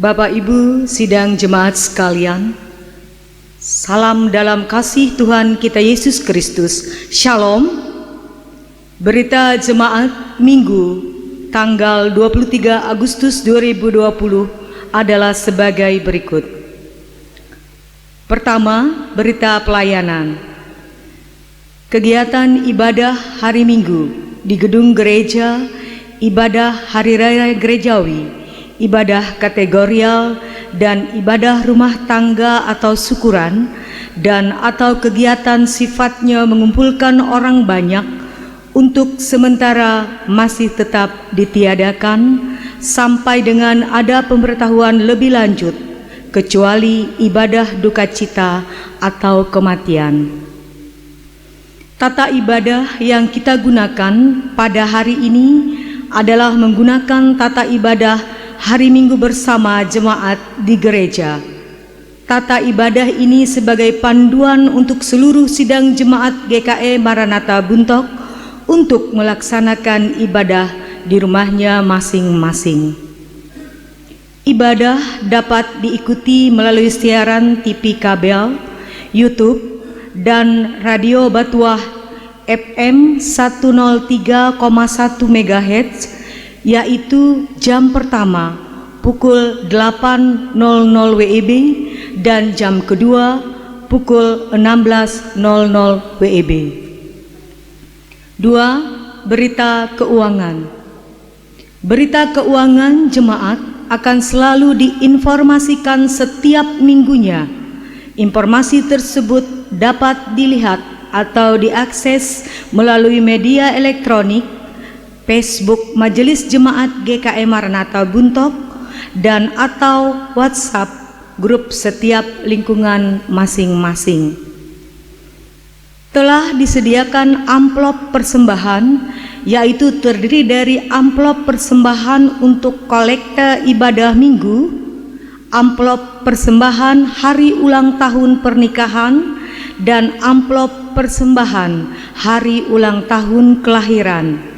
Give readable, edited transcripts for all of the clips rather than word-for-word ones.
Bapak Ibu sidang jemaat sekalian, salam dalam kasih Tuhan kita Yesus Kristus. Shalom. Berita jemaat Minggu tanggal 23 Agustus 2020 adalah sebagai berikut. Pertama, berita pelayanan. Kegiatan ibadah hari Minggu di gedung gereja, ibadah hari raya gerejawi, ibadah kategorial, dan ibadah rumah tangga atau syukuran, dan atau kegiatan sifatnya mengumpulkan orang banyak untuk sementara masih tetap ditiadakan sampai dengan ada pemberitahuan lebih lanjut, kecuali ibadah duka cita atau kematian. Tata ibadah yang kita gunakan pada hari ini adalah menggunakan tata ibadah hari Minggu bersama jemaat di gereja. Tata ibadah ini sebagai panduan untuk seluruh sidang jemaat GKE Maranatha Buntok untuk melaksanakan ibadah di rumahnya masing-masing. Ibadah dapat diikuti melalui siaran TV kabel, YouTube, dan radio Batuah FM 103,1 MHz, yaitu jam pertama pukul 8.00 WIB dan jam kedua pukul 16.00 WIB. 2. Berita keuangan. Berita keuangan jemaat akan selalu diinformasikan setiap minggunya. Informasi tersebut dapat dilihat atau diakses melalui media elektronik, Facebook Majelis Jemaat GKE Maranatha Buntok, dan atau WhatsApp grup setiap lingkungan masing-masing. Telah disediakan amplop persembahan, yaitu terdiri dari amplop persembahan untuk kolekte ibadah minggu, amplop persembahan hari ulang tahun pernikahan, dan amplop persembahan hari ulang tahun kelahiran.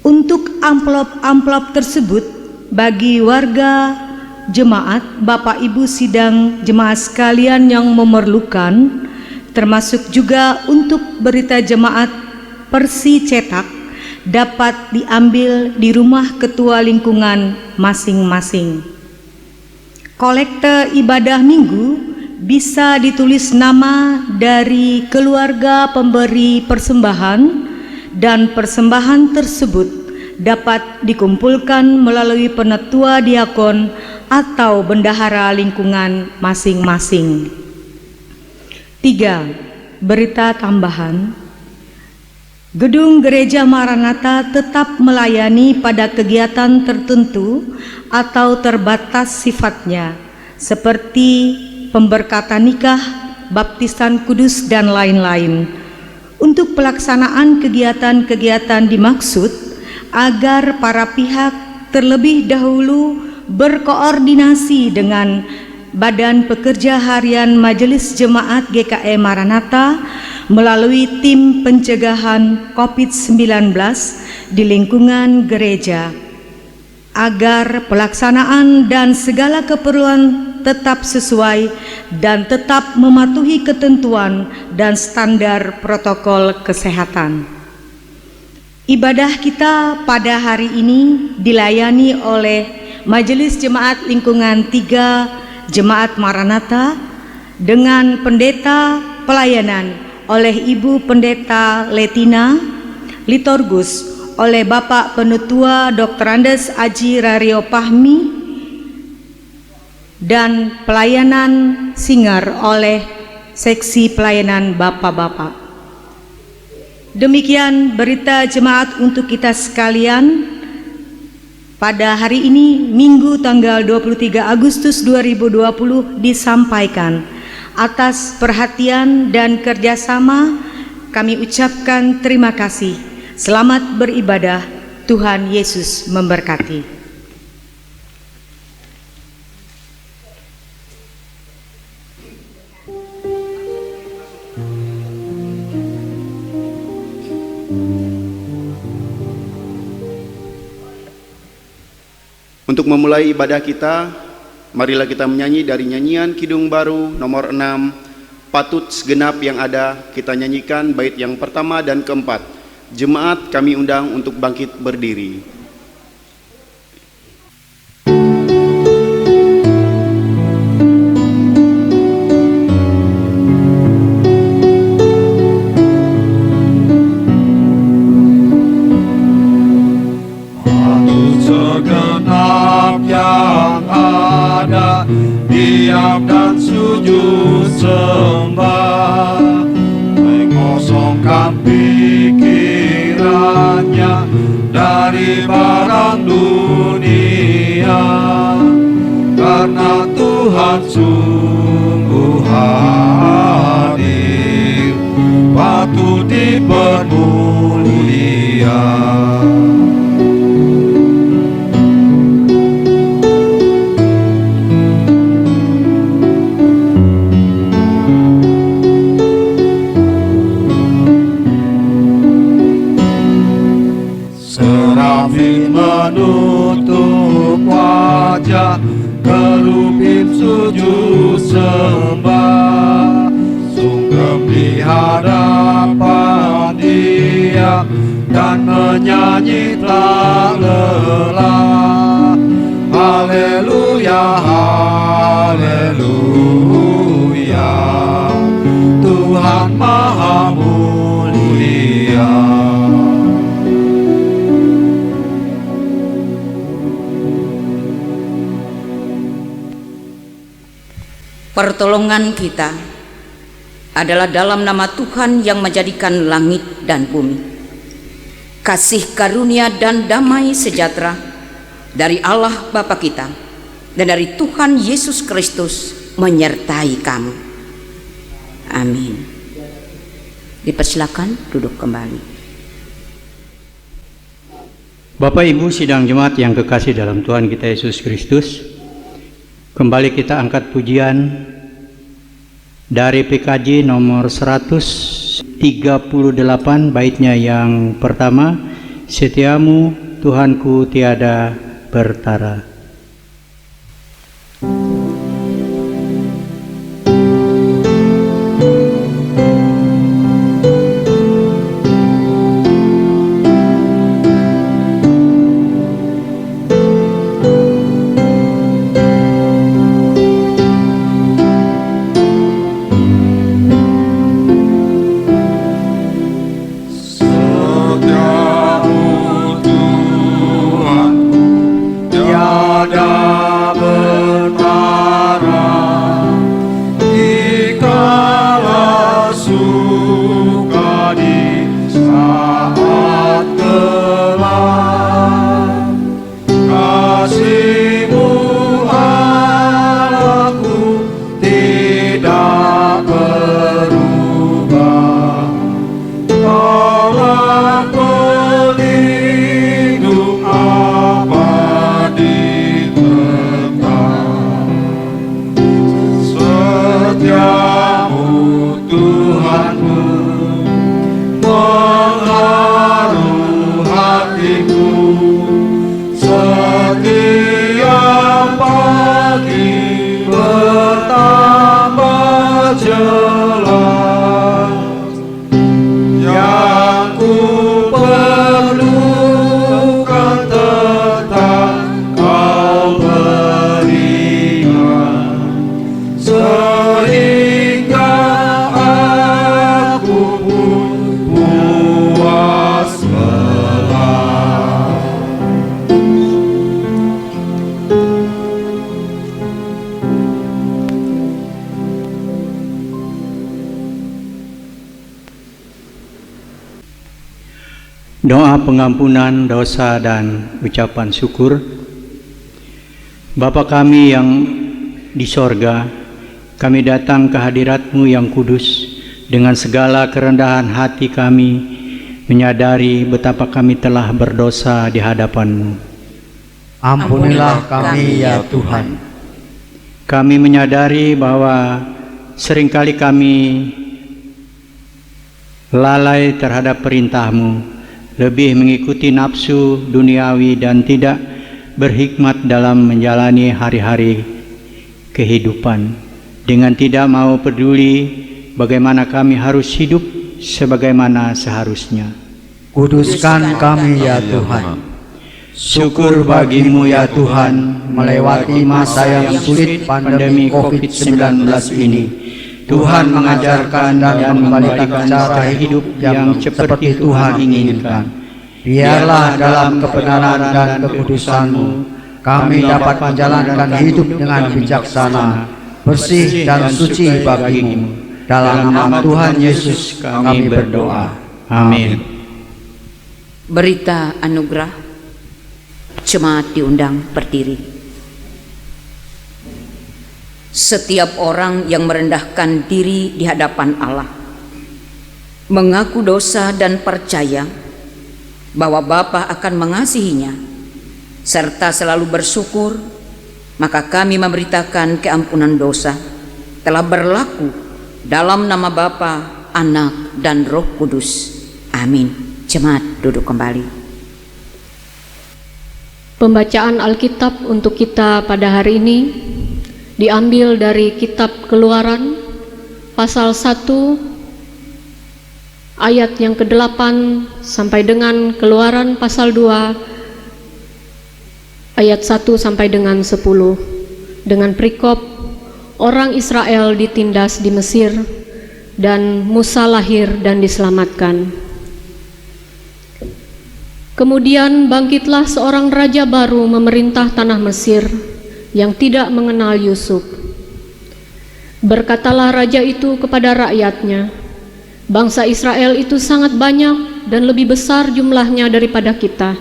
Untuk amplop-amplop tersebut, bagi warga jemaat, Bapak Ibu sidang jemaat sekalian yang memerlukan, termasuk juga untuk berita jemaat Persi cetak, dapat diambil di rumah ketua lingkungan masing-masing. Kolekte ibadah minggu bisa ditulis nama dari keluarga pemberi persembahan, dan persembahan tersebut dapat dikumpulkan melalui penetua diakon atau bendahara lingkungan masing-masing. 3. Berita tambahan. Gedung Gereja Maranatha tetap melayani pada kegiatan tertentu atau terbatas sifatnya, seperti pemberkatan nikah, baptisan kudus, dan lain-lain. Untuk pelaksanaan kegiatan-kegiatan dimaksud, agar para pihak terlebih dahulu berkoordinasi dengan Badan Pekerja Harian Majelis Jemaat GKE Maranatha melalui tim pencegahan COVID-19 di lingkungan gereja, agar pelaksanaan dan segala keperluan tetap sesuai dan tetap mematuhi ketentuan dan standar protokol kesehatan. Ibadah kita pada hari ini dilayani oleh Majelis Jemaat Lingkungan 3 Jemaat Maranatha dengan pendeta pelayanan oleh Ibu Pendeta Letina, liturgus oleh Bapak Penutua Dr. Andes Aji Rario Pahmi, dan pelayanan singer oleh seksi pelayanan Bapak-Bapak. Demikian berita jemaat untuk kita sekalian pada hari ini, Minggu tanggal 23 Agustus 2020 disampaikan. Atas perhatian dan kerjasama kami ucapkan terima kasih. Selamat beribadah. Tuhan Yesus memberkati. Untuk memulai ibadah kita, marilah kita menyanyi dari nyanyian Kidung Baru nomor 6, Patut Segenap Yang Ada. Kita nyanyikan bait yang pertama dan keempat. Jemaat kami undang untuk bangkit berdiri. Diam dan sujud sembah, mengosongkan pikirannya dari barang dunia, karena Tuhan sungguh hadir, patut dipermuliakan. Menutup wajah, kerubim sujud sembah, sungkem di hadapan Dia dan menyanyi tak lelah. Haleluya, haleluya, Tuhan Maha Mulia. Pertolongan kita adalah dalam nama Tuhan yang menjadikan langit dan bumi. Kasih karunia dan damai sejahtera dari Allah Bapa kita dan dari Tuhan Yesus Kristus menyertai kamu. Amin. Dipersilakan duduk kembali. Bapak Ibu sidang jemaat yang kekasih dalam Tuhan kita Yesus Kristus, kembali kita angkat pujian dari PKJ nomor 138, baitnya yang pertama, Setiamu Tuhanku tiada bertara. Doa pengampunan dosa dan ucapan syukur. Bapa kami yang di sorga, kami datang ke hadirat-Mu yang kudus dengan segala kerendahan hati kami, menyadari betapa kami telah berdosa di hadapan-Mu. Ampunilah kami ya Tuhan. Kami menyadari bahwa seringkali kami lalai terhadap perintah-Mu, lebih mengikuti nafsu duniawi dan tidak berhikmat dalam menjalani hari-hari kehidupan dengan tidak mau peduli bagaimana kami harus hidup sebagaimana seharusnya. Kuduskan kami ya Tuhan. Syukur bagimu ya Tuhan, melewati masa yang sulit pandemi COVID-19 ini, Tuhan mengajarkan dan memberikan cara hidup yang seperti Tuhan inginkan. Biarlah dalam kebenaran dan kekudusan-Mu kami dapat menjalankan hidup dengan bijaksana, bersih dan suci bagi-Mu. Dalam nama Tuhan Yesus kami berdoa. Amin. Berita anugerah. Jemaat diundang berdiri. Setiap orang yang merendahkan diri di hadapan Allah, mengaku dosa dan percaya bahwa Bapa akan mengasihinya, serta selalu bersyukur, maka kami memberitakan keampunan dosa telah berlaku dalam nama Bapa, Anak, dan Roh Kudus. Amin. Jemaat duduk kembali. Pembacaan Alkitab untuk kita pada hari ini diambil dari kitab Keluaran pasal 1 ayat yang ke-8 sampai dengan Keluaran pasal 2 ayat 1 sampai dengan 10 dengan perikop orang Israel ditindas di Mesir dan Musa lahir dan diselamatkan. Kemudian bangkitlah seorang raja baru memerintah tanah Mesir yang tidak mengenal Yusuf. Berkatalah raja itu kepada rakyatnya, bangsa Israel itu sangat banyak dan lebih besar jumlahnya daripada kita.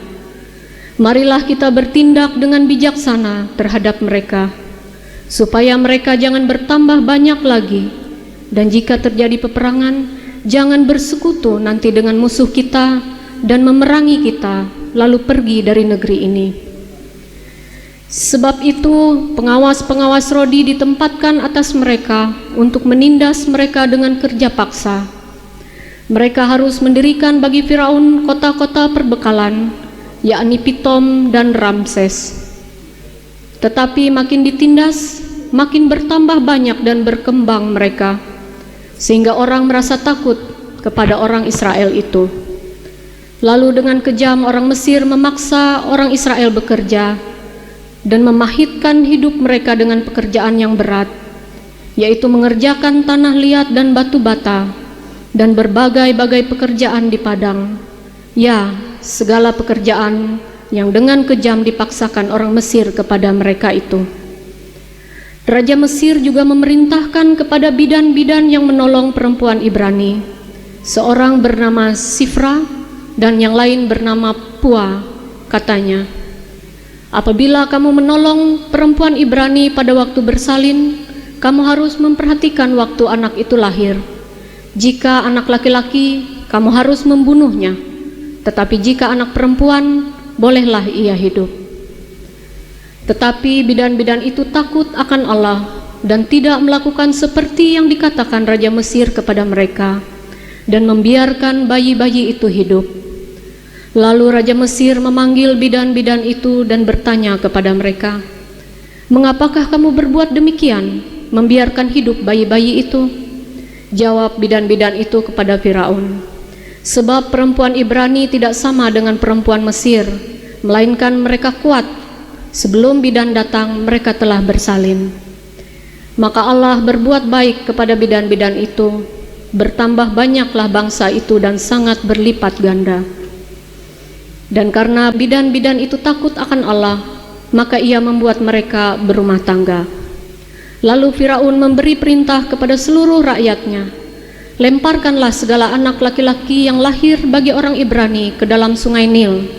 Marilah kita bertindak dengan bijaksana terhadap mereka, supaya mereka jangan bertambah banyak lagi, dan jika terjadi peperangan, jangan bersekutu nanti dengan musuh kita dan memerangi kita, lalu pergi dari negeri ini. Sebab itu pengawas-pengawas Rodi ditempatkan atas mereka untuk menindas mereka dengan kerja paksa. Mereka harus mendirikan bagi Firaun kota-kota perbekalan, yakni Pitom dan Ramses. Tetapi makin ditindas, makin bertambah banyak dan berkembang mereka, sehingga orang merasa takut kepada orang Israel itu. Lalu dengan kejam orang Mesir memaksa orang Israel bekerja dan memahitkan hidup mereka dengan pekerjaan yang berat, yaitu mengerjakan tanah liat dan batu bata dan berbagai-bagai pekerjaan di padang. Ya, segala pekerjaan yang dengan kejam dipaksakan orang Mesir kepada mereka itu. Raja Mesir juga memerintahkan kepada bidan-bidan yang menolong perempuan Ibrani, seorang bernama Sifra dan yang lain bernama Pua, katanya, apabila kamu menolong perempuan Ibrani pada waktu bersalin, kamu harus memperhatikan waktu anak itu lahir. Jika anak laki-laki, kamu harus membunuhnya, tetapi jika anak perempuan, bolehlah ia hidup. Tetapi bidan-bidan itu takut akan Allah dan tidak melakukan seperti yang dikatakan Raja Mesir kepada mereka, dan membiarkan bayi-bayi itu hidup. Lalu Raja Mesir memanggil bidan-bidan itu dan bertanya kepada mereka, mengapakah kamu berbuat demikian, membiarkan hidup bayi-bayi itu? Jawab bidan-bidan itu kepada Firaun, sebab perempuan Ibrani tidak sama dengan perempuan Mesir, melainkan mereka kuat. Sebelum bidan datang, mereka telah bersalin. Maka Allah berbuat baik kepada bidan-bidan itu, bertambah banyaklah bangsa itu dan sangat berlipat ganda. Dan karena bidan-bidan itu takut akan Allah, maka ia membuat mereka berumah tangga. Lalu Firaun memberi perintah kepada seluruh rakyatnya, lemparkanlah segala anak laki-laki yang lahir bagi orang Ibrani ke dalam sungai Nil,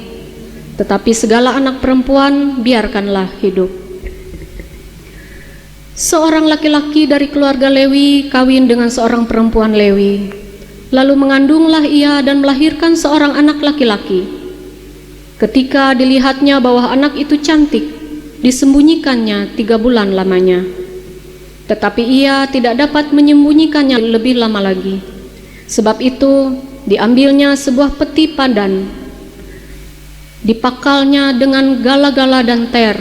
tetapi segala anak perempuan biarkanlah hidup. Seorang laki-laki dari keluarga Lewi kawin dengan seorang perempuan Lewi, lalu mengandunglah ia dan melahirkan seorang anak laki-laki. Ketika dilihatnya bahwa anak itu cantik, disembunyikannya 3 bulan lamanya. Tetapi ia tidak dapat menyembunyikannya lebih lama lagi. Sebab itu diambilnya sebuah peti padan, dipakalnya dengan gala-gala dan ter,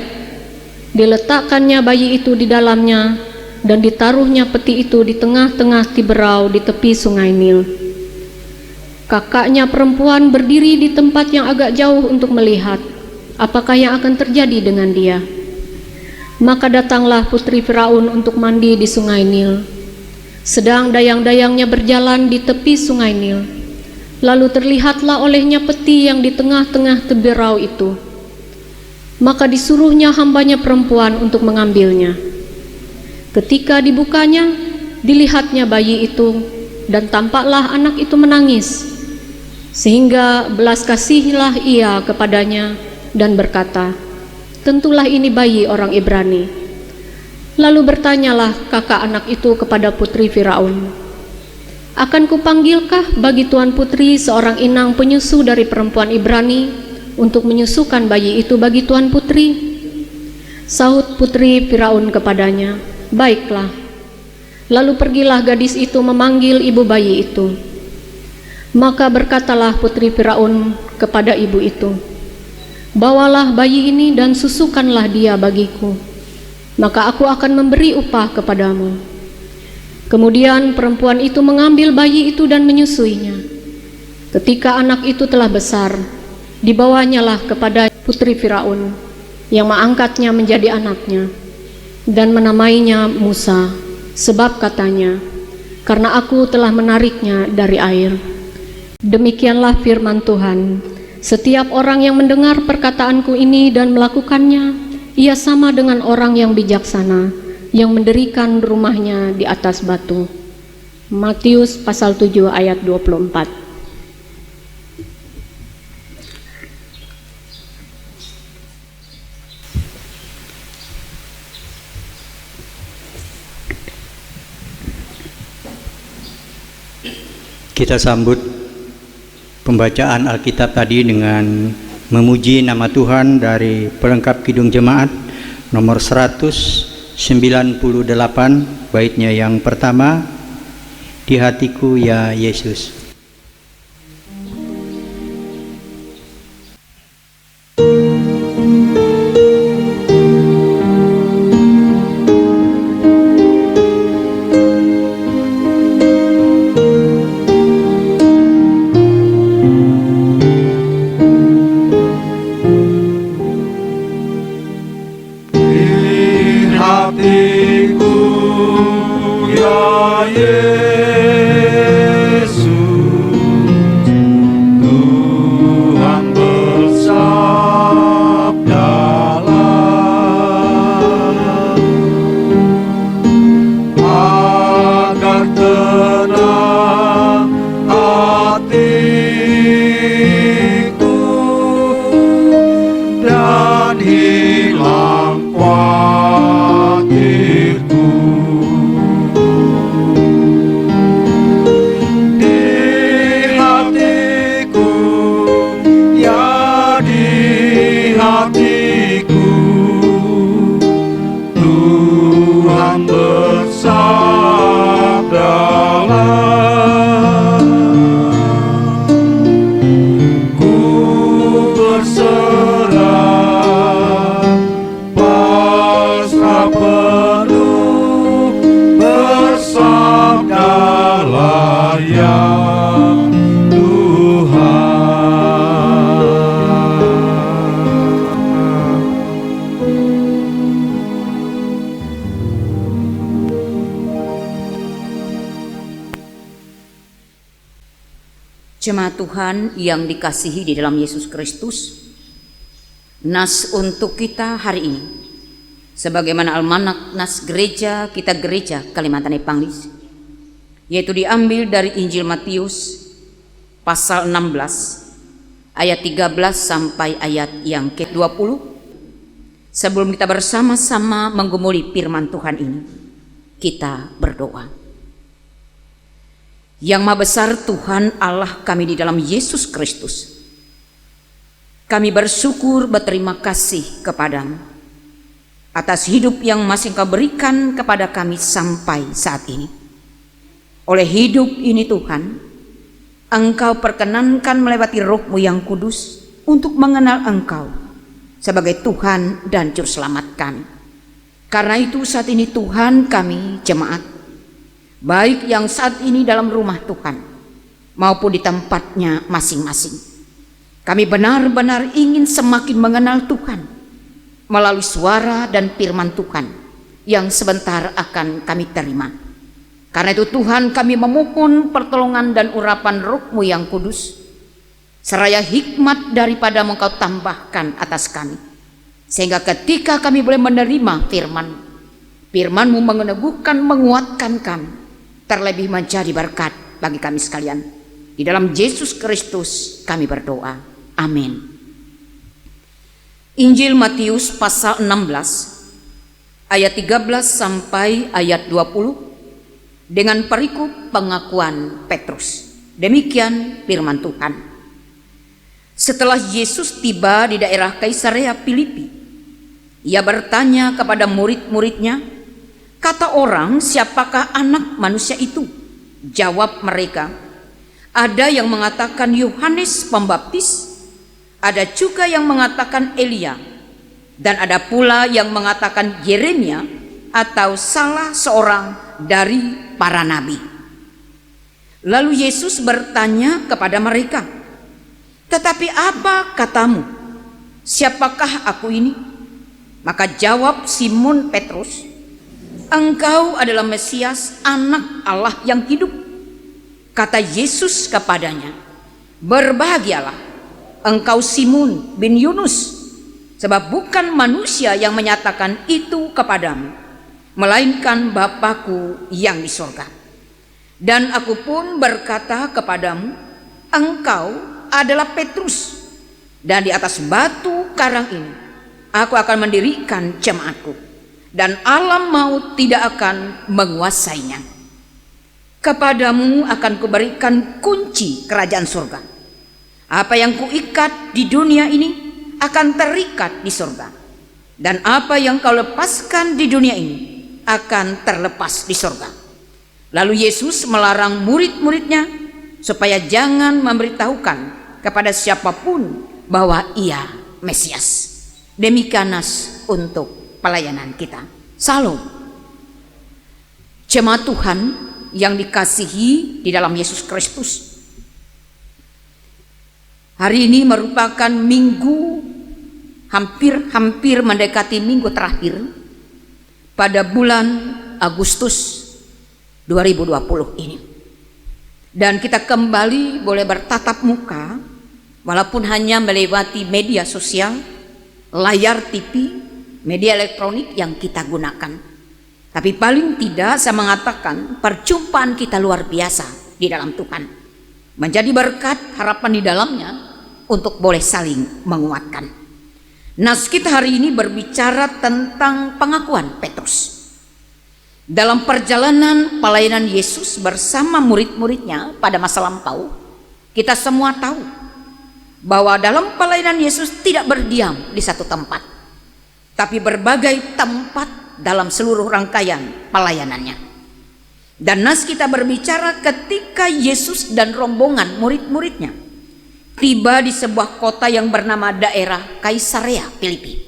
diletakkannya bayi itu di dalamnya, dan ditaruhnya peti itu di tengah-tengah Tiberau di tepi sungai Nil. Kakaknya perempuan berdiri di tempat yang agak jauh untuk melihat apakah yang akan terjadi dengan dia. Maka datanglah putri Firaun untuk mandi di sungai Nil. Sedang dayang-dayangnya berjalan di tepi sungai Nil, lalu terlihatlah olehnya peti yang di tengah-tengah Tiberau itu. Maka disuruhnya hambanya perempuan untuk mengambilnya. Ketika dibukanya, dilihatnya bayi itu, dan tampaklah anak itu menangis. Sehingga belas kasihilah ia kepadanya dan berkata, "Tentulah ini bayi orang Ibrani." Lalu bertanyalah kakak anak itu kepada putri Firaun, "Akan kupanggilkah bagi tuan putri seorang inang penyusu dari perempuan Ibrani untuk menyusukan bayi itu bagi tuan putri?" Sahut putri Firaun kepadanya, "Baiklah." Lalu pergilah gadis itu memanggil ibu bayi itu. Maka berkatalah putri Firaun kepada ibu itu, "Bawalah bayi ini dan susukanlah dia bagiku, maka aku akan memberi upah kepadamu." Kemudian perempuan itu mengambil bayi itu dan menyusuinya. Ketika anak itu telah besar, dibawanyalah kepada putri Firaun yang mengangkatnya menjadi anaknya dan menamainya Musa, sebab katanya, "Karena aku telah menariknya dari air." Demikianlah firman Tuhan. Setiap orang yang mendengar perkataanku ini dan melakukannya, ia sama dengan orang yang bijaksana yang mendirikan rumahnya di atas batu. Matius pasal 7 ayat 24. Kita sambut pembacaan Alkitab tadi dengan memuji nama Tuhan dari pelengkap Kidung Jemaat nomor 198, baitnya yang pertama, "Di hatiku ya Yesus." Jemaat Tuhan yang dikasihi di dalam Yesus Kristus, nas untuk kita hari ini, sebagaimana almanak nas gereja kita gereja Kalimantan Epanglis, yaitu diambil dari Injil Matius pasal 16 ayat 13 sampai ayat yang ke-20. Sebelum kita bersama-sama menggumuli firman Tuhan ini, kita berdoa. Yang Maha Besar Tuhan Allah kami di dalam Yesus Kristus, kami bersyukur berterima kasih kepadamu atas hidup yang masih Engkau berikan kepada kami sampai saat ini. Oleh hidup ini Tuhan, Engkau perkenankan melewati Roh-Mu yang kudus untuk mengenal Engkau sebagai Tuhan dan Juru Selamat kami. Karena itu saat ini Tuhan, kami jemaat, baik yang saat ini dalam rumah Tuhan maupun di tempatnya masing-masing, kami benar-benar ingin semakin mengenal Tuhan melalui suara dan firman Tuhan yang sebentar akan kami terima. Karena itu Tuhan, kami memohon pertolongan dan urapan Roh-Mu yang kudus, seraya hikmat daripada Engkau tambahkan atas kami, sehingga ketika kami boleh menerima firman-Mu meneguhkan, menguatkan kami, terlebih menjadi berkat bagi kami sekalian. Di dalam Yesus Kristus kami berdoa. Amin. Injil Matius pasal 16 ayat 13 sampai ayat 20 dengan perikop pengakuan Petrus. Demikian firman Tuhan. Setelah Yesus tiba di daerah Kaisarea Filipi, ia bertanya kepada murid-muridnya, "Kata orang, siapakah Anak Manusia itu?" Jawab mereka, "Ada yang mengatakan Yohanes Pembaptis, ada juga yang mengatakan Elia, dan ada pula yang mengatakan Yeremia atau salah seorang dari para nabi." Lalu Yesus bertanya kepada mereka, "Tetapi apa katamu? Siapakah aku ini?" Maka jawab Simon Petrus, "Engkau adalah Mesias, Anak Allah yang hidup." Kata Yesus kepadanya, "Berbahagialah engkau Simon bin Yunus, sebab bukan manusia yang menyatakan itu kepadamu, melainkan Bapa-Ku yang di sorga. Dan aku pun berkata kepadamu, engkau adalah Petrus, dan di atas batu karang ini aku akan mendirikan jemaatku, dan alam maut tidak akan menguasainya. Kepadamu akan kuberikan kunci kerajaan surga. Apa yang kuikat di dunia ini akan terikat di surga, dan apa yang kau lepaskan di dunia ini akan terlepas di surga." Lalu Yesus melarang murid-muridnya supaya jangan memberitahukan kepada siapapun bahwa Ia Mesias. Demikianas untuk pelayanan kita. Salam. Jemaat Tuhan yang dikasihi di dalam Yesus Kristus, hari ini merupakan minggu hampir mendekati minggu terakhir pada bulan Agustus 2020 ini. Dan kita kembali boleh bertatap muka, walaupun hanya melewati media sosial, layar TV, media elektronik yang kita gunakan. Tapi paling tidak saya mengatakan perjumpaan kita luar biasa di dalam Tuhan, menjadi berkat harapan di dalamnya untuk boleh saling menguatkan. Nas kita hari ini berbicara tentang pengakuan Petrus. Dalam perjalanan pelayanan Yesus bersama murid-muridnya pada masa lampau, kita semua tahu bahwa dalam pelayanan Yesus tidak berdiam di satu tempat, tapi berbagai tempat dalam seluruh rangkaian pelayanannya. Dan nas kita berbicara ketika Yesus dan rombongan murid-muridnya tiba di sebuah kota yang bernama daerah Kaisarea Filipi.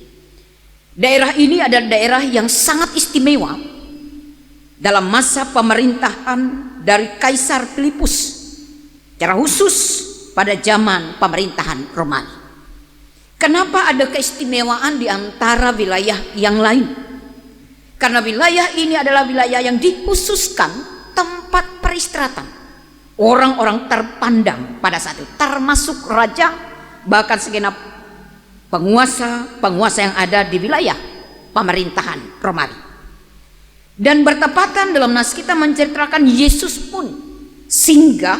Daerah ini adalah daerah yang sangat istimewa dalam masa pemerintahan dari Kaisar Filipus, secara khusus pada zaman pemerintahan Romawi. Kenapa ada keistimewaan di antara wilayah yang lain? Karena wilayah ini adalah wilayah yang dikhususkan tempat peristirahatan orang-orang terpandang pada saat itu, termasuk raja, bahkan segenap penguasa yang ada di wilayah pemerintahan Romawi. Dan bertepatan dalam nas kita menceritakan Yesus pun singgah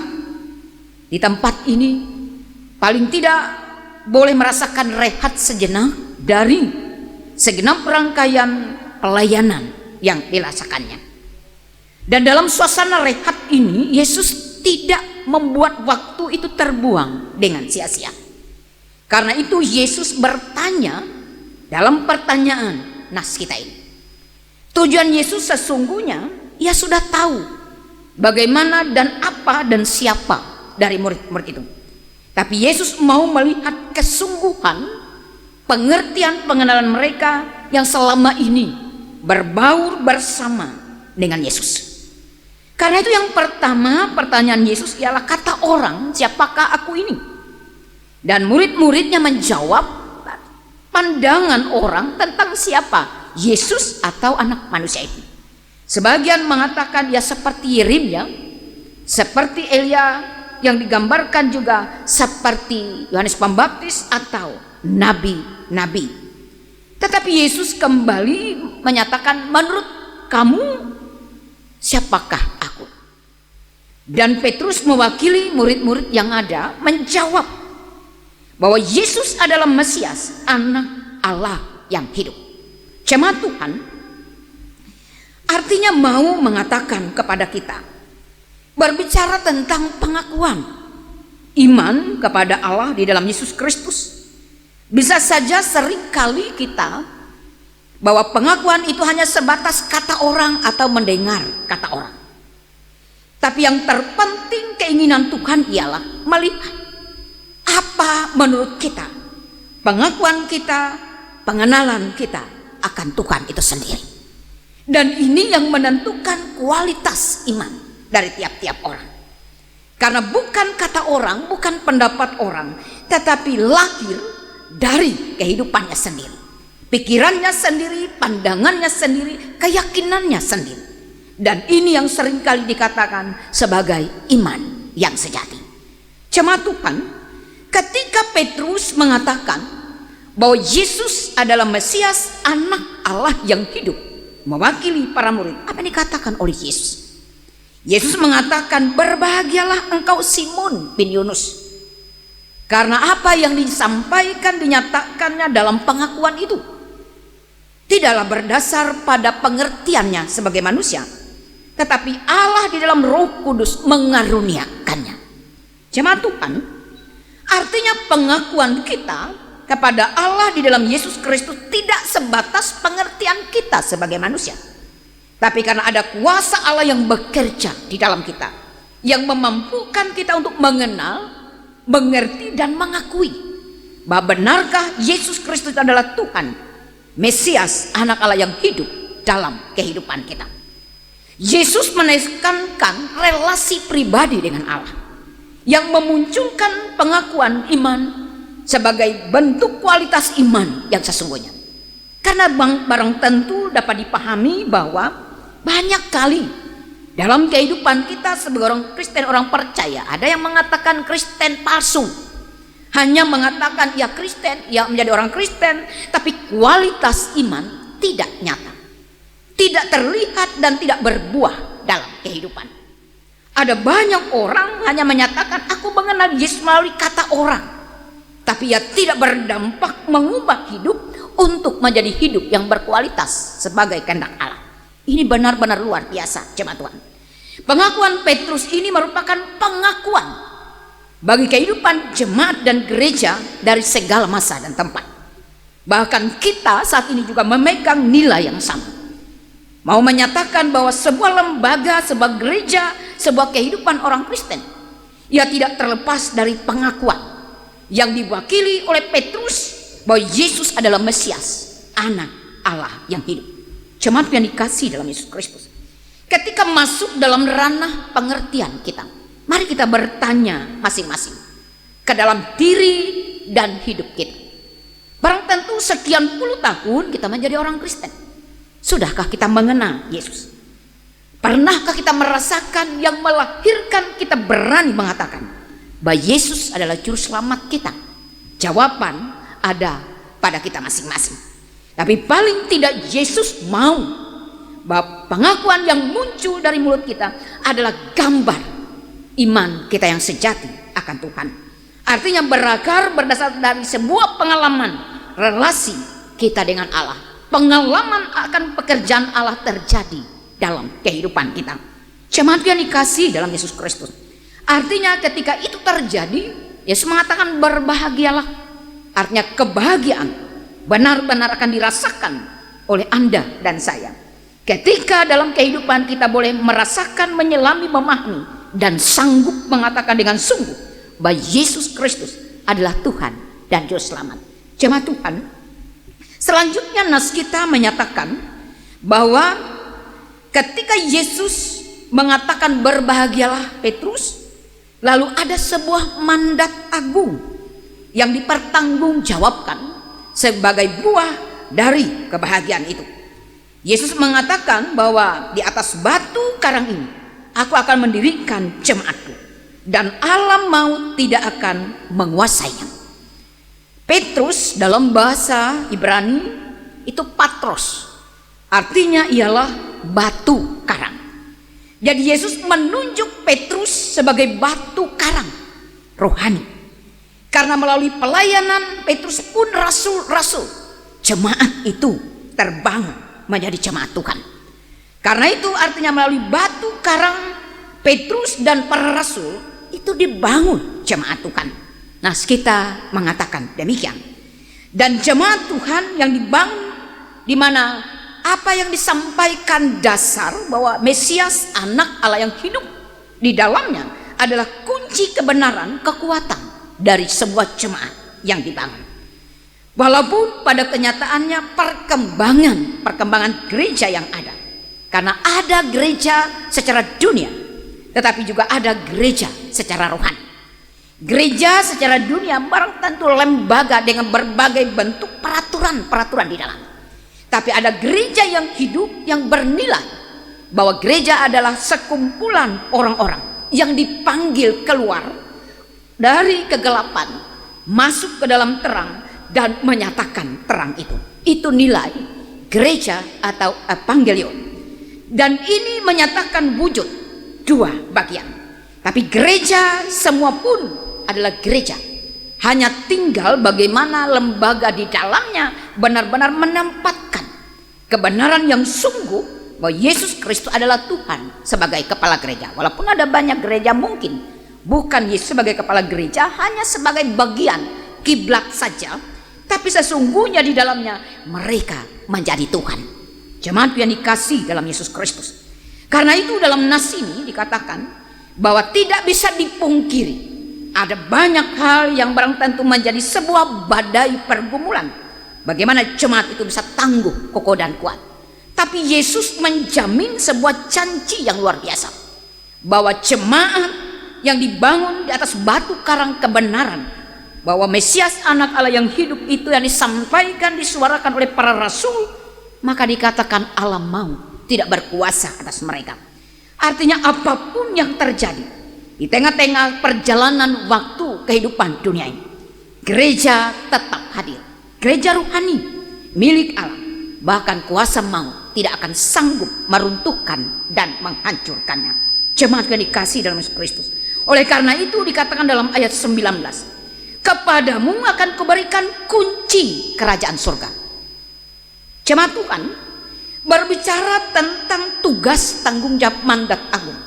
di tempat ini, paling tidak boleh merasakan rehat sejenak dari segenap rangkaian pelayanan yang dirasakannya. Dan dalam suasana rehat ini, Yesus tidak membuat waktu itu terbuang dengan sia-sia. Karena itu Yesus bertanya dalam pertanyaan nas kita ini. Tujuan Yesus sesungguhnya, Ia sudah tahu bagaimana dan apa dan siapa dari murid-murid itu. Tapi Yesus mau melihat kesungguhan pengertian pengenalan mereka yang selama ini berbaur bersama dengan Yesus. Karena itu yang pertama pertanyaan Yesus ialah kata orang, siapakah aku ini? Dan murid-muridnya menjawab pandangan orang tentang siapa Yesus atau anak manusia itu. Sebagian mengatakan ya seperti Yeremia, seperti Elia, yang digambarkan juga seperti Yohanes Pembaptis atau nabi-nabi. Tetapi Yesus kembali menyatakan, menurut kamu siapakah aku? Dan Petrus mewakili murid-murid yang ada menjawab bahwa Yesus adalah Mesias, anak Allah yang hidup. Jemaat Tuhan, artinya mau mengatakan kepada kita, berbicara tentang pengakuan iman kepada Allah di dalam Yesus Kristus. Bisa saja seringkali kita bahwa pengakuan itu hanya sebatas kata orang atau mendengar kata orang. Tapi yang terpenting keinginan Tuhan ialah melihat apa menurut kita, pengakuan kita, pengenalan kita akan Tuhan itu sendiri. Dan ini yang menentukan kualitas iman dari tiap-tiap orang. Karena bukan kata orang, bukan pendapat orang, tetapi lahir dari kehidupannya sendiri, pikirannya sendiri, pandangannya sendiri, keyakinannya sendiri. Dan ini yang seringkali dikatakan sebagai iman yang sejati. Jemaat Tuhan, ketika Petrus mengatakan bahwa Yesus adalah Mesias, anak Allah yang hidup, mewakili para murid, apa yang dikatakan oleh Yesus? Yesus mengatakan, berbahagialah engkau Simon bin Yunus, karena apa yang disampaikan dinyatakannya dalam pengakuan itu tidaklah berdasar pada pengertiannya sebagai manusia, tetapi Allah di dalam Roh Kudus mengaruniakannya. Jemaat Tuhan, artinya pengakuan kita kepada Allah di dalam Yesus Kristus tidak sebatas pengertian kita sebagai manusia, tapi karena ada kuasa Allah yang bekerja di dalam kita, yang memampukan kita untuk mengenal, mengerti dan mengakui bahwa benarkah Yesus Kristus adalah Tuhan, Mesias, anak Allah yang hidup dalam kehidupan kita. Yesus menekankan relasi pribadi dengan Allah yang memunculkan pengakuan iman sebagai bentuk kualitas iman yang sesungguhnya. Karena barang tentu dapat dipahami bahwa banyak kali dalam kehidupan kita sebagai orang Kristen, orang percaya, ada yang mengatakan Kristen palsu, hanya mengatakan ya Kristen, ya menjadi orang Kristen, tapi kualitas iman tidak nyata, tidak terlihat dan tidak berbuah dalam kehidupan. Ada banyak orang hanya menyatakan aku mengenal Yesus melalui kata orang, tapi ya tidak berdampak mengubah hidup untuk menjadi hidup yang berkualitas sebagai kehendak Allah. Ini benar-benar luar biasa, jemaat Tuhan. Pengakuan Petrus ini merupakan pengakuan bagi kehidupan jemaat dan gereja dari segala masa dan tempat. Bahkan kita saat ini juga memegang nilai yang sama. Mau menyatakan bahwa sebuah lembaga, sebuah gereja, sebuah kehidupan orang Kristen, ia tidak terlepas dari pengakuan yang diwakili oleh Petrus bahwa Yesus adalah Mesias, anak Allah yang hidup. Jemaat yang dikasih dalam Yesus Kristus, ketika masuk dalam ranah pengertian kita, mari kita bertanya masing-masing ke dalam diri dan hidup kita. Barang tentu sekian puluh tahun kita menjadi orang Kristen, sudahkah kita mengenal Yesus? Pernahkah kita merasakan yang melahirkan kita berani mengatakan bahwa Yesus adalah juru selamat kita? Jawaban ada pada kita masing-masing. Tapi paling tidak Yesus mau bahwa pengakuan yang muncul dari mulut kita adalah gambar iman kita yang sejati akan Tuhan. Artinya berakar berdasar dari sebuah pengalaman relasi kita dengan Allah, pengalaman akan pekerjaan Allah terjadi dalam kehidupan kita. Jemaat yang dikasih dalam Yesus Kristus, artinya ketika itu terjadi, Yesus mengatakan berbahagialah. Artinya kebahagiaan benar-benar akan dirasakan oleh Anda dan saya ketika dalam kehidupan kita boleh merasakan, menyelami, memahami dan sanggup mengatakan dengan sungguh bahwa Yesus Kristus adalah Tuhan dan Juru Selamat. Jemaat Tuhan, selanjutnya nas kita menyatakan bahwa ketika Yesus mengatakan berbahagialah Petrus, lalu ada sebuah mandat agung yang dipertanggungjawabkan sebagai buah dari kebahagiaan itu. Yesus mengatakan bahwa di atas batu karang ini aku akan mendirikan jemaatku, dan alam maut tidak akan menguasainya. Petrus dalam bahasa Ibrani itu Patros, artinya ialah batu karang. Jadi Yesus menunjuk Petrus sebagai batu karang rohani, karena melalui pelayanan Petrus pun rasul-rasul, jemaat itu terbangun menjadi jemaat Tuhan. Karena itu artinya melalui batu karang Petrus dan para rasul itu dibangun jemaat Tuhan. Nah, kita mengatakan demikian. Dan jemaat Tuhan yang dibangun, di mana apa yang disampaikan dasar bahwa Mesias anak Allah yang hidup di dalamnya adalah kunci kebenaran, kekuatan dari sebuah jemaat yang dibangun. Walaupun pada kenyataannya perkembangan gereja yang ada, karena ada gereja secara dunia, tetapi juga ada gereja secara rohani. Gereja secara dunia barang tentu lembaga dengan berbagai bentuk peraturan di dalam. Tapi ada gereja yang hidup, yang bernilai, bahwa gereja adalah sekumpulan orang-orang yang dipanggil keluar dari kegelapan, masuk ke dalam terang, dan menyatakan terang itu. Itu nilai gereja atau evangelion. Dan ini menyatakan wujud dua bagian. Tapi gereja semua pun adalah gereja. Hanya tinggal bagaimana lembaga di dalamnya benar-benar menempatkan kebenaran yang sungguh bahwa Yesus Kristus adalah Tuhan sebagai kepala gereja. Walaupun ada banyak gereja mungkin bukan Yesus sebagai kepala gereja, hanya sebagai bagian kiblat saja, tapi sesungguhnya di dalamnya mereka menjadi Tuhan. Jemaat yang dikasih dalam Yesus Kristus. Karena itu dalam nas ini dikatakan bahwa tidak bisa dipungkiri ada banyak hal yang barang tentu menjadi sebuah badai pergumulan. Bagaimana jemaat itu bisa tangguh, kokoh dan kuat. Tapi Yesus menjamin sebuah janji yang luar biasa, bahwa jemaat yang dibangun di atas batu karang kebenaran, bahwa Mesias anak Allah yang hidup itu yang disampaikan, disuarakan oleh para rasul, maka dikatakan alam maut tidak berkuasa atas mereka. Artinya apapun yang terjadi di tengah-tengah perjalanan waktu kehidupan dunia ini, gereja tetap hadir. Gereja rohani milik Allah, bahkan kuasa maut tidak akan sanggup meruntuhkan dan menghancurkannya. Jemaat yang dikasih dalam Yesus Kristus. Oleh karena itu dikatakan dalam ayat 19, kepadamu akan kuberikan kunci kerajaan surga. Jemaat Tuhan berbicara tentang tugas tanggung jawab mandat agung.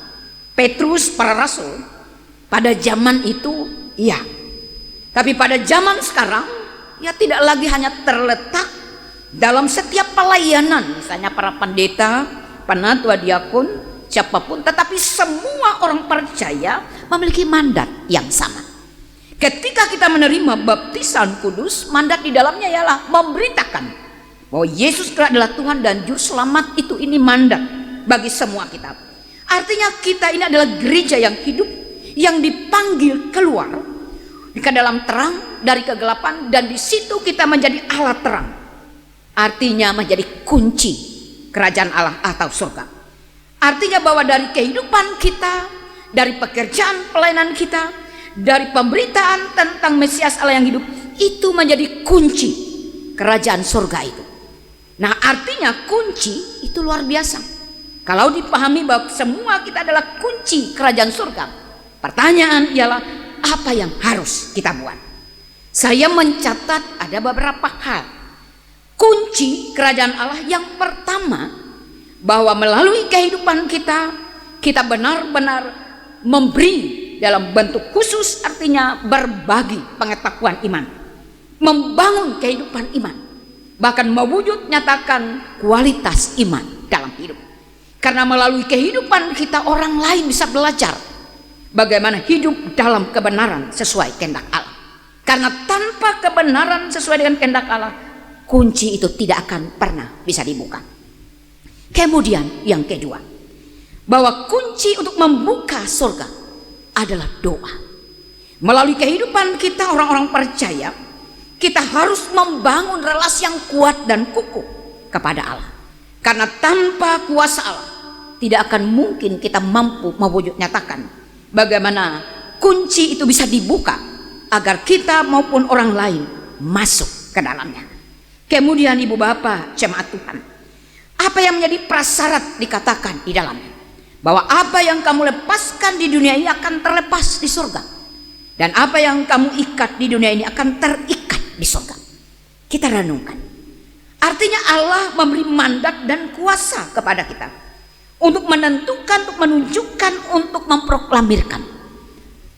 Petrus, para rasul pada zaman itu iya, tapi pada zaman sekarang ya tidak lagi hanya terletak dalam setiap pelayanan, misalnya para pendeta, penatua, diakon, siapapun, tetapi semua orang percaya memiliki mandat yang sama. Ketika kita menerima baptisan kudus, mandat di dalamnya ialah memberitakan bahwa Yesus adalah Tuhan dan Juru Selamat. Ini mandat bagi semua kita. Artinya kita ini adalah gereja yang hidup, yang dipanggil keluar ke dalam terang dari kegelapan, dan di situ kita menjadi alat terang. Artinya menjadi kunci kerajaan Allah atau surga. Artinya bahwa dari kehidupan kita, dari pekerjaan pelayanan kita, dari pemberitaan tentang Mesias Allah yang hidup, itu menjadi kunci kerajaan surga itu. Nah, artinya kunci itu luar biasa. Kalau dipahami bahwa semua kita adalah kunci kerajaan surga, pertanyaan ialah apa yang harus kita buat? Saya mencatat ada beberapa hal. Kunci kerajaan Allah yang pertama, bahwa melalui kehidupan kita, kita benar-benar memberi dalam bentuk khusus, artinya berbagi pengetahuan iman, membangun kehidupan iman, bahkan mewujud nyatakan kualitas iman dalam hidup. Karena melalui kehidupan kita orang lain bisa belajar bagaimana hidup dalam kebenaran sesuai kehendak Allah. Karena tanpa kebenaran sesuai dengan kehendak Allah, kunci itu tidak akan pernah bisa dibuka. Kemudian yang kedua, bahwa kunci untuk membuka surga adalah doa. Melalui kehidupan kita orang-orang percaya, kita harus membangun relasi yang kuat dan kukuh kepada Allah. Karena tanpa kuasa Allah, tidak akan mungkin kita mampu mewujud nyatakan bagaimana kunci itu bisa dibuka agar kita maupun orang lain masuk ke dalamnya. Kemudian ibu bapak jemaat Tuhan, apa yang menjadi prasyarat dikatakan di dalamnya? Bahwa apa yang kamu lepaskan di dunia ini akan terlepas di surga, dan apa yang kamu ikat di dunia ini akan terikat di surga. Kita renungkan. Artinya Allah memberi mandat dan kuasa kepada kita untuk menentukan, untuk menunjukkan, untuk memproklamirkan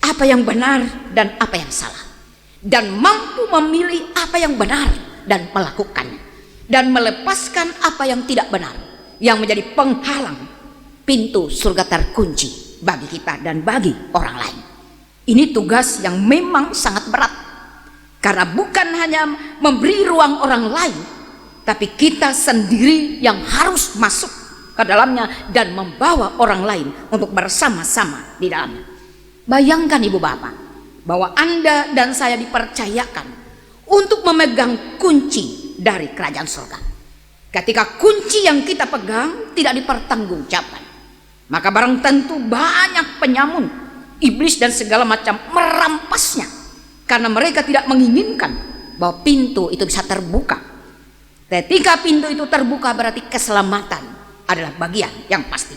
apa yang benar dan apa yang salah, dan mampu memilih apa yang benar dan melakukannya, dan melepaskan apa yang tidak benar yang menjadi penghalang pintu surga terkunci bagi kita dan bagi orang lain. Ini tugas yang memang sangat berat, karena bukan hanya memberi ruang orang lain, tapi kita sendiri yang harus masuk ke dalamnya dan membawa orang lain untuk bersama-sama di dalamnya. Bayangkan ibu bapak, bahwa Anda dan saya dipercayakan untuk memegang kunci dari kerajaan surga. Ketika kunci yang kita pegang tidak dipertanggungjawabkan, maka barang tentu banyak penyamun, iblis dan segala macam merampasnya, karena mereka tidak menginginkan bahwa pintu itu bisa terbuka. Ketika pintu itu terbuka, berarti keselamatan adalah bagian yang pasti.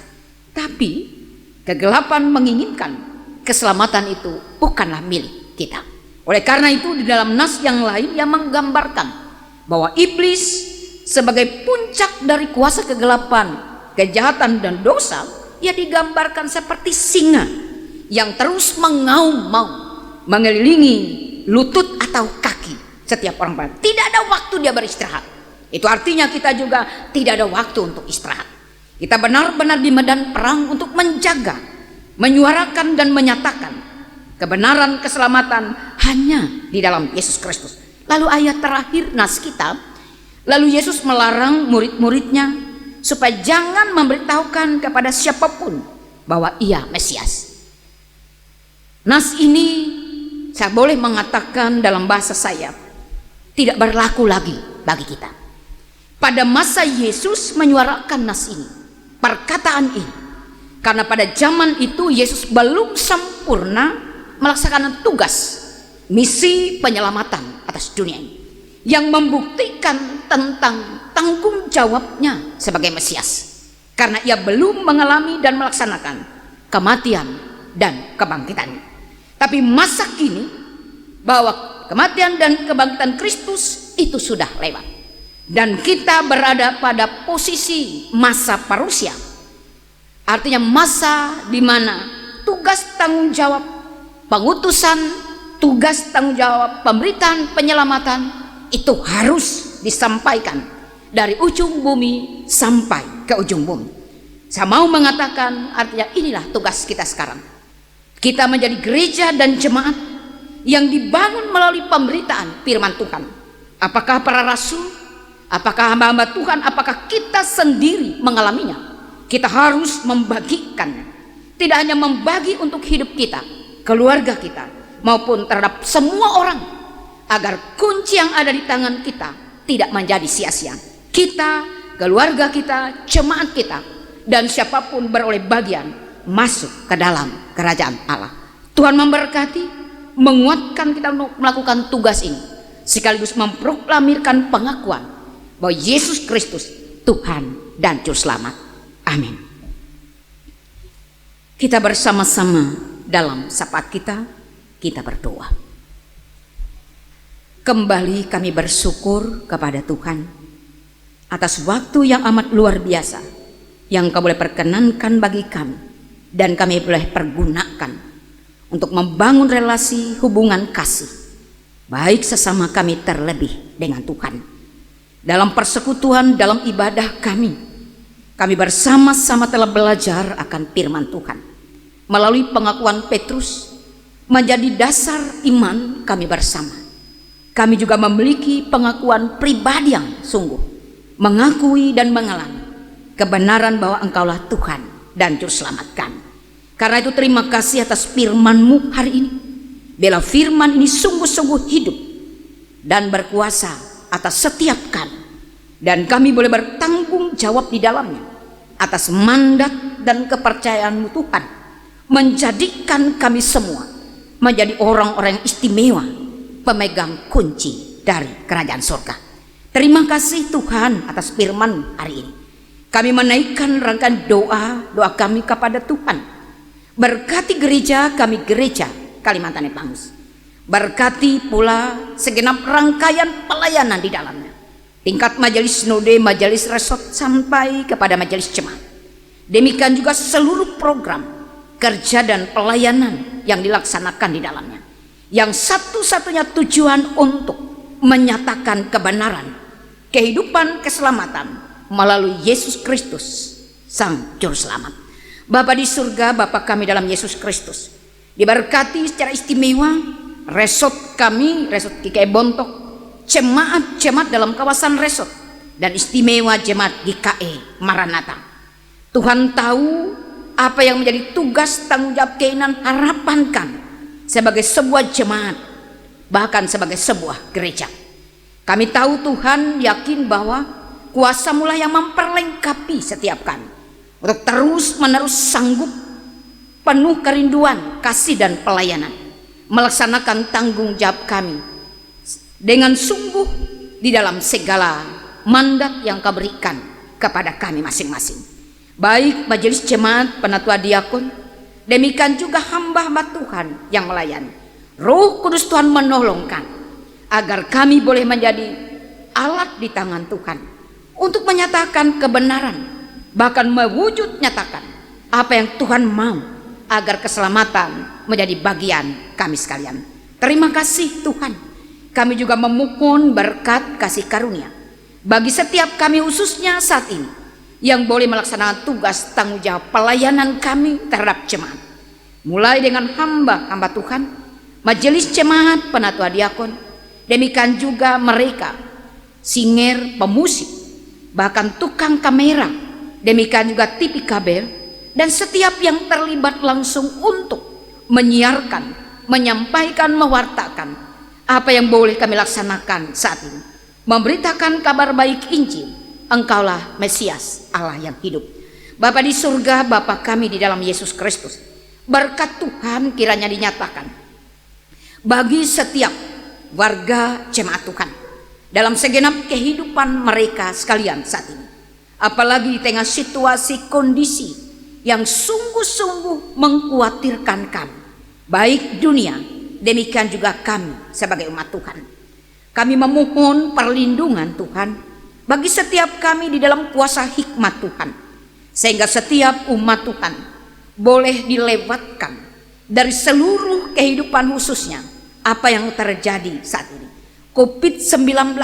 Tapi kegelapan menginginkan keselamatan itu bukanlah milik kita. Oleh karena itu di dalam nas yang lain yang menggambarkan bahwa iblis sebagai puncak dari kuasa kegelapan, kejahatan dan dosa, ia digambarkan seperti singa yang terus mengaum-ngaum mengelilingi lutut atau kaki setiap orang. Tidak ada waktu dia beristirahat. Itu artinya kita juga tidak ada waktu untuk istirahat. Kita benar-benar di medan perang untuk menjaga, menyuarakan dan menyatakan kebenaran keselamatan hanya di dalam Yesus Kristus. Lalu ayat terakhir nas kita, lalu Yesus melarang murid-muridnya supaya jangan memberitahukan kepada siapapun bahwa ia Mesias. Nas ini saya boleh mengatakan dalam bahasa saya tidak berlaku lagi bagi kita. Pada masa Yesus menyuarakan nas ini, perkataan ini, karena pada zaman itu Yesus belum sempurna melaksanakan tugas misi penyelamatan atas dunia ini, yang membuktikan tentang tanggung jawabnya sebagai Mesias, karena ia belum mengalami dan melaksanakan kematian dan kebangkitannya. Tapi masa kini, bahwa kematian dan kebangkitan Kristus itu sudah lewat, dan kita berada pada posisi masa parusia, artinya masa di mana tugas tanggung jawab pengutusan, tugas tanggung jawab pemberitaan penyelamatan itu harus disampaikan dari ujung bumi sampai ke ujung bumi. Saya mau mengatakan, artinya inilah tugas kita sekarang. Kita menjadi gereja dan jemaat yang dibangun melalui pemberitaan firman Tuhan. Apakah para rasul, apakah hamba-hamba Tuhan, apakah kita sendiri mengalaminya? Kita harus membagikannya. Tidak hanya membagi untuk hidup kita, keluarga kita, maupun terhadap semua orang, agar kunci yang ada di tangan kita tidak menjadi sia-sia. Kita, keluarga kita, jemaat kita, dan siapapun beroleh bagian masuk ke dalam kerajaan Allah. Tuhan memberkati, menguatkan kita untuk melakukan tugas ini, sekaligus memproklamirkan pengakuan bahwa Yesus Kristus Tuhan dan Juru Selamat. Amin. Kita bersama-sama dalam saat kita berdoa. Kembali kami bersyukur kepada Tuhan atas waktu yang amat luar biasa yang Kau boleh perkenankan bagi kami, dan kami boleh pergunakan untuk membangun relasi hubungan kasih, baik sesama kami terlebih dengan Tuhan. Dalam persekutuan, dalam ibadah kami bersama-sama telah belajar akan firman Tuhan. melalui pengakuan Petrus menjadi dasar iman kami bersama. Kami juga memiliki pengakuan pribadi yang sungguh, mengakui dan mengalami kebenaran bahwa Engkaulah Tuhan dan Juru Selamat kami. Karena itu terima kasih atas firman-Mu hari ini. Bila firman ini sungguh-sungguh hidup dan berkuasa atas setiap kami, dan kami boleh bertanggung jawab di dalamnya atas mandat dan kepercayaan-Mu Tuhan, menjadikan kami semua menjadi orang-orang yang istimewa, pemegang kunci dari kerajaan surga. Terima kasih Tuhan atas firman hari ini. Kami menaikkan rangkaian doa kami kepada Tuhan. Berkati gereja kami, gereja Kalimantan Epangus. Berkati pula segenap rangkaian pelayanan di dalamnya, tingkat majelis sinode, majelis resort, sampai kepada majelis jemaat. Demikian juga seluruh program kerja dan pelayanan yang dilaksanakan di dalamnya, yang satu-satunya tujuan untuk menyatakan kebenaran, kehidupan, keselamatan melalui Yesus Kristus, Sang Juru Selamat. Bapa di surga, Bapa kami dalam Yesus Kristus, diberkati secara istimewa resort kami, resort GKI Bontok, jemaat-jemaat dalam kawasan resort, dan istimewa jemaat GKI Maranatha. Tuhan tahu apa yang menjadi tugas, tanggung jawab, keinginan, harapan kami sebagai sebuah jemaat, bahkan sebagai sebuah gereja. Kami tahu Tuhan, yakin bahwa kuasa-Mu lah yang memperlengkapi setiap kami untuk terus menerus sanggup, penuh kerinduan, kasih dan pelayanan, melaksanakan tanggung jawab kami dengan sungguh di dalam segala mandat yang Kau berikan kepada kami masing-masing. Baik majelis jemaat, penatua diakon, demikian juga hamba-hamba Tuhan yang melayani. Roh Kudus Tuhan menolongkan agar kami boleh menjadi alat di tangan Tuhan untuk menyatakan kebenaran, bahkan mewujud nyatakan apa yang Tuhan mau, agar keselamatan menjadi bagian kami sekalian. Terima kasih Tuhan. Kami juga memohon berkat kasih karunia bagi setiap kami, khususnya saat ini yang boleh melaksanakan tugas tanggung jawab pelayanan kami terhadap jemaat, mulai dengan hamba-hamba Tuhan, majelis jemaat, penatua diakon, demikian juga mereka singer, pemusik, bahkan tukang kamera, demikian juga TV kabel, dan setiap yang terlibat langsung untuk menyiarkan, menyampaikan, mewartakan apa yang boleh kami laksanakan saat ini, memberitakan kabar baik Injil. Engkaulah Mesias, Allah yang hidup. Bapa di surga, Bapa kami di dalam Yesus Kristus, berkat Tuhan kiranya dinyatakan bagi setiap warga jemaat Tuhan dalam segenap kehidupan mereka sekalian saat ini, apalagi di tengah situasi kondisi yang sungguh-sungguh mengkhawatirkan kami, baik dunia, demikian juga kami sebagai umat Tuhan. Kami memohon perlindungan Tuhan bagi setiap kami di dalam kuasa hikmat Tuhan, sehingga setiap umat Tuhan boleh dilewatkan dari seluruh kehidupan, khususnya apa yang terjadi saat ini, COVID-19,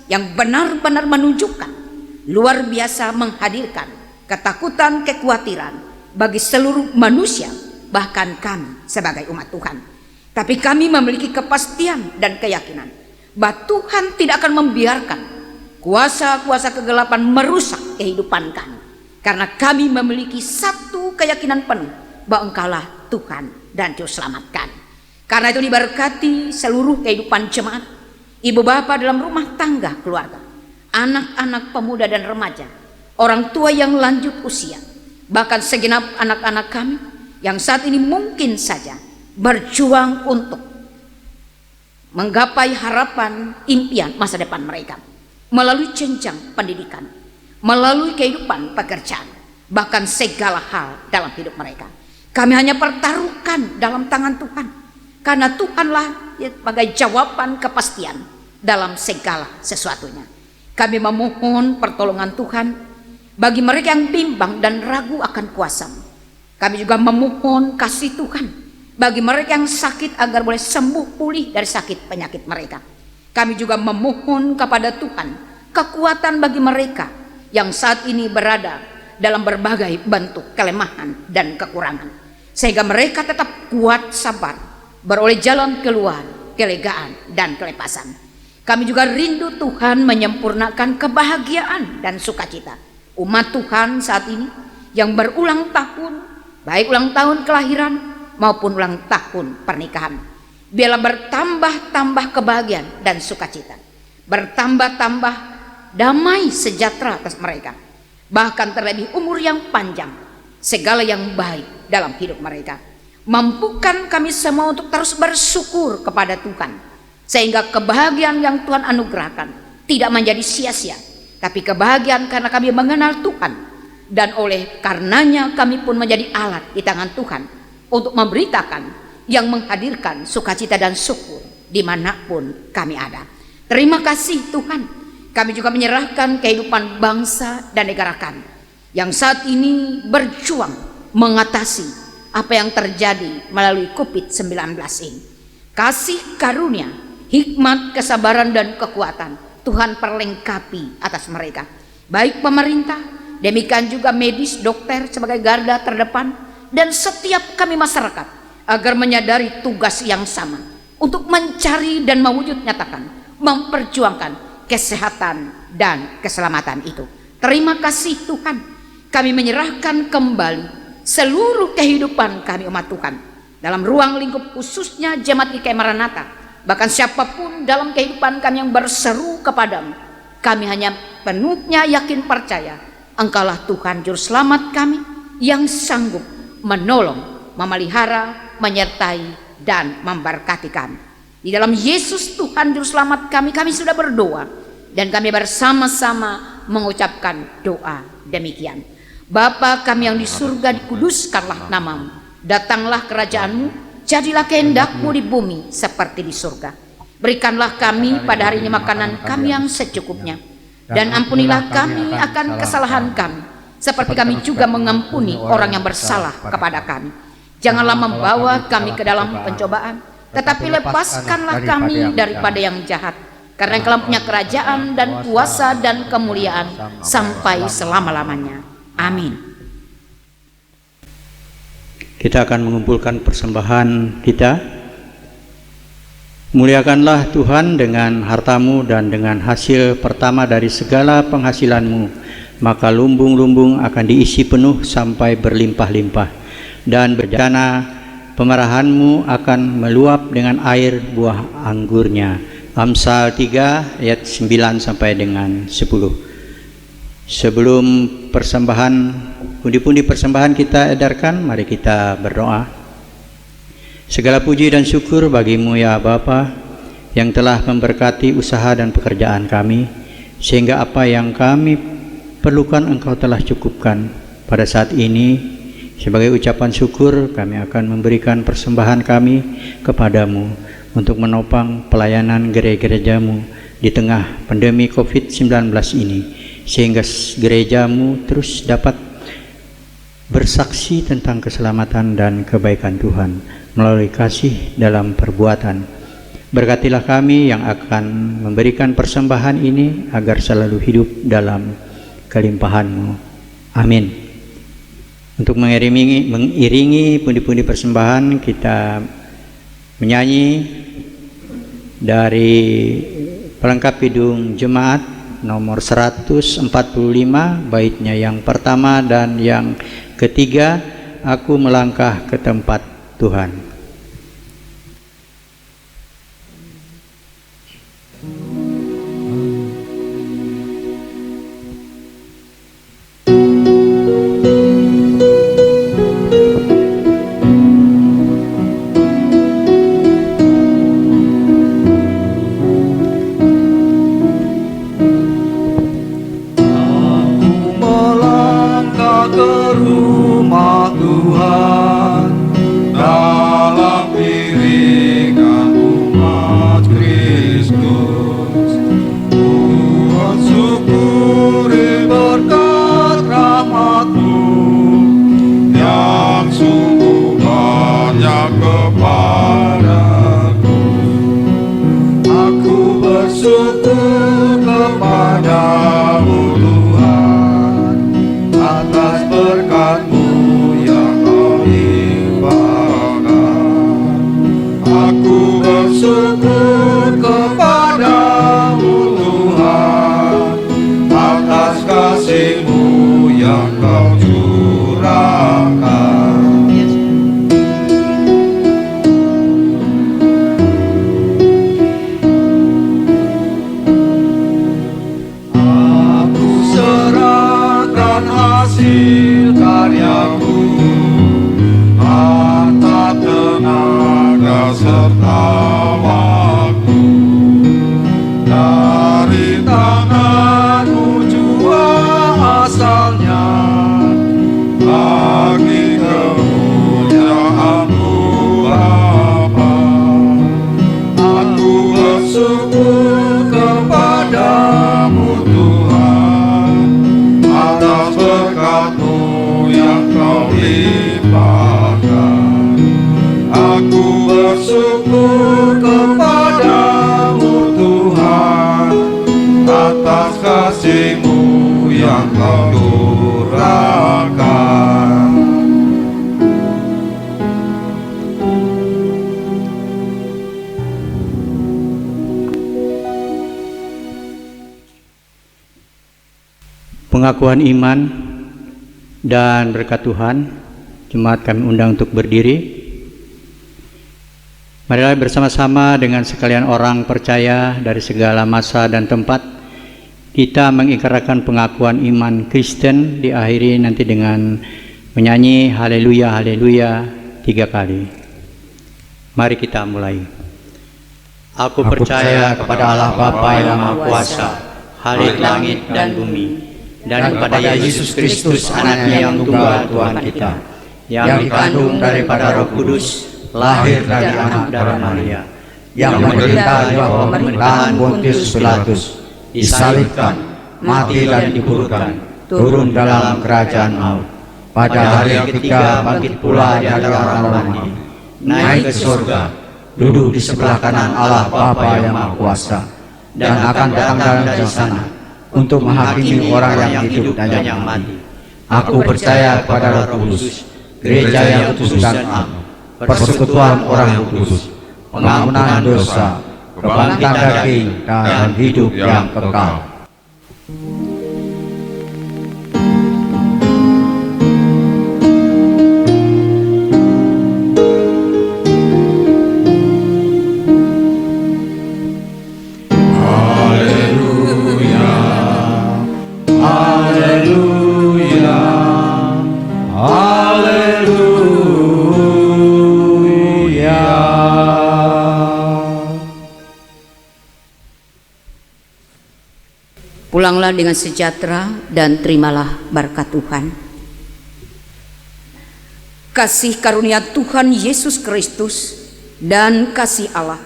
yang benar-benar menunjukkan luar biasa, menghadirkan ketakutan, kekhawatiran bagi seluruh manusia, bahkan kami sebagai umat Tuhan. Tapi kami memiliki kepastian dan keyakinan bahwa Tuhan tidak akan membiarkan kuasa-kuasa kegelapan merusak kehidupan kami, karena kami memiliki satu keyakinan penuh bahwa Engkaulah Tuhan dan Juru Selamat kami. Karena itu diberkati seluruh kehidupan jemaat, ibu bapak dalam rumah tangga keluarga, anak-anak pemuda dan remaja, orang tua yang lanjut usia, bahkan segenap anak-anak kami yang saat ini mungkin saja berjuang untuk menggapai harapan, impian masa depan mereka melalui jenjang pendidikan, melalui kehidupan pekerjaan, bahkan segala hal dalam hidup mereka. Kami hanya pertaruhkan dalam tangan Tuhan, karena Tuhanlah sebagai jawaban kepastian dalam segala sesuatunya. Kami memohon pertolongan Tuhan bagi mereka yang bimbang dan ragu akan kuasa-Mu. Kami juga memohon kasih Tuhan bagi mereka yang sakit agar boleh sembuh pulih dari sakit penyakit mereka. Kami juga memohon kepada Tuhan kekuatan bagi mereka yang saat ini berada dalam berbagai bentuk kelemahan dan kekurangan, sehingga mereka tetap kuat sabar, beroleh jalan keluar, kelegaan dan kelepasan. Kami juga rindu Tuhan menyempurnakan kebahagiaan dan sukacita umat Tuhan saat ini yang berulang tahun, baik ulang tahun kelahiran maupun ulang tahun pernikahan. Biarlah bertambah-tambah kebahagiaan dan sukacita, bertambah-tambah damai sejahtera atas mereka, bahkan terlebih umur yang panjang, segala yang baik dalam hidup mereka. Mampukan kami semua untuk terus bersyukur kepada Tuhan, sehingga kebahagiaan yang Tuhan anugerahkan tidak menjadi sia-sia, tapi kebahagiaan karena kami mengenal Tuhan, dan oleh karenanya kami pun menjadi alat di tangan Tuhan untuk memberitakan yang menghadirkan sukacita dan syukur dimanapun kami ada. Terima kasih Tuhan. Kami juga menyerahkan kehidupan bangsa dan negara kami yang saat ini berjuang mengatasi apa yang terjadi melalui COVID-19 ini. Kasih karunia, hikmat, kesabaran dan kekuatan Tuhan perlengkapi atas mereka, baik pemerintah, demikian juga medis, dokter sebagai garda terdepan, dan setiap kami masyarakat, agar menyadari tugas yang sama untuk mencari dan mewujud nyatakan, memperjuangkan kesehatan dan keselamatan itu. Terima kasih Tuhan. Kami menyerahkan kembali seluruh kehidupan kami umat Tuhan dalam ruang lingkup khususnya Jemaat GKI Maranatha, bahkan siapapun dalam kehidupan kami yang berseru kepadamu. Kami hanya penuhnya yakin percaya Engkaulah Tuhan Juru Selamat kami yang sanggup menolong, memelihara, menyertai dan memberkati kami. Di dalam Yesus Tuhan Juru Selamat kami sudah berdoa, dan kami bersama-sama mengucapkan doa demikian. Bapa kami yang di surga, dikuduskanlah namamu, datanglah kerajaanmu, jadilah kehendak-Mu di bumi seperti di surga. Berikanlah kami pada hari ini makanan kami yang secukupnya, dan ampunilah kami akan kesalahan kami, seperti kami juga mengampuni orang yang bersalah kepada kami. Janganlah membawa kami ke dalam pencobaan, tetapi lepaskanlah kami daripada yang jahat, karena Engkau punya kerajaan dan kuasa dan kemuliaan sampai selama-lamanya. Amin. Kita akan mengumpulkan persembahan kita. Muliakanlah Tuhan dengan hartamu dan dengan hasil pertama dari segala penghasilanmu, maka lumbung-lumbung akan diisi penuh sampai berlimpah-limpah, dan bencana pemarahanmu akan meluap dengan air buah anggurnya. Amsal 3 ayat 9 sampai dengan 10. Sebelum persembahan, pundi-pundi persembahan kita edarkan, mari kita berdoa. Segala puji dan syukur bagimu ya Bapa, yang telah memberkati usaha dan pekerjaan kami, sehingga apa yang kami perlukan Engkau telah cukupkan. Pada saat ini, sebagai ucapan syukur, kami akan memberikan persembahan kami kepadamu untuk menopang pelayanan gereja-gerejamu di tengah pandemi COVID-19 ini, sehingga gerejamu terus dapat bersaksi tentang keselamatan dan kebaikan Tuhan melalui kasih dalam perbuatan. Berkatilah kami yang akan memberikan persembahan ini agar selalu hidup dalam kelimpahan-Mu. Amin. Untuk mengiringi pundi-pundi persembahan, kita menyanyi dari pelengkap Kidung Jemaat nomor 145, baitnya yang pertama dan yang ketiga, Aku Melangkah ke Tempat Tuhan. Atas berkat-Mu yang kau limpahkan. hasil karyaku, harta tenaga serta waktu, dari tanganmu jua asalnya, bagi kemuliaan-Mu Bapa. Aku bersyukur kepadamu Tuhan, atas berkat-Mu yang Kau limpahkan. Aku bersyukur kepadamu Tuhan, atas kasih-Mu yang Kau curahkan. Pengakuan iman dan berkat Tuhan, jemaat kami undang untuk berdiri. Marilah bersama-sama dengan sekalian orang percaya dari segala masa dan tempat, kita mengikrarkan pengakuan iman Kristen, diakhiri nanti dengan menyanyi haleluya haleluya 3 kali. Mari kita mulai. Aku percaya kepada Allah Bapa yang Maha Kuasa, Khalik langit dan bumi, dan kepada Yesus Kristus anaknya yang tunggal Tuhan kita, yang dikandung daripada Roh Kudus, lahir dari anak darah Maria, yang menderita di bawah pemerintahan Pontius Pilatus, disalibkan, mati dan dikuburkan, turun dalam kerajaan maut. Pada hari yang ketiga bangkit pula dari antara mati, naik ke surga, duduk di sebelah kanan Allah Bapa yang Maha Kuasa, dan akan datang dari sana untuk menghakimi orang yang hidup dan yang mati. Aku percaya kepada Roh Kudus, gereja yang kudus dan am, persekutuan orang kudus, pengampunan dosa, kebangkitan daging, dan hidup yang kekal. Pulanglah dengan sejahtera dan terimalah berkat Tuhan. Kasih karunia Tuhan Yesus Kristus dan kasih Allah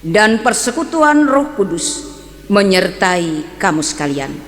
dan persekutuan Roh Kudus menyertai kamu sekalian.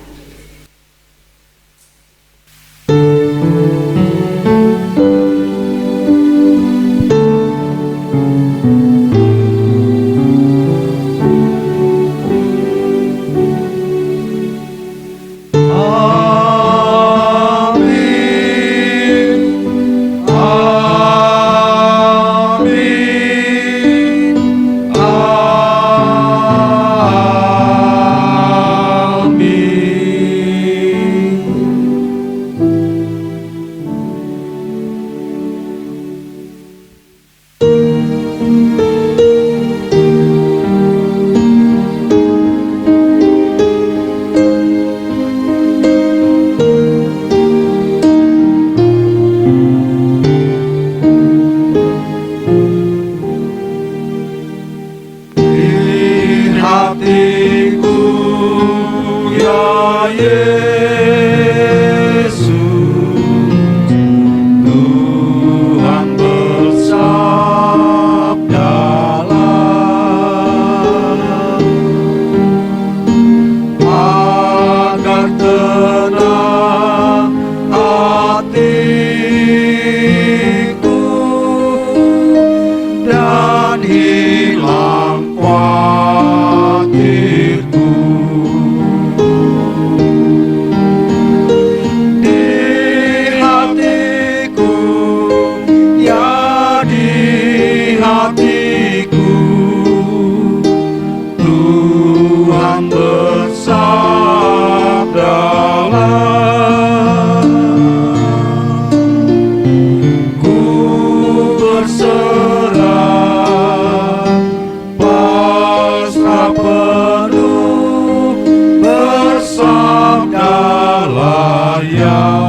Bersabdalah ya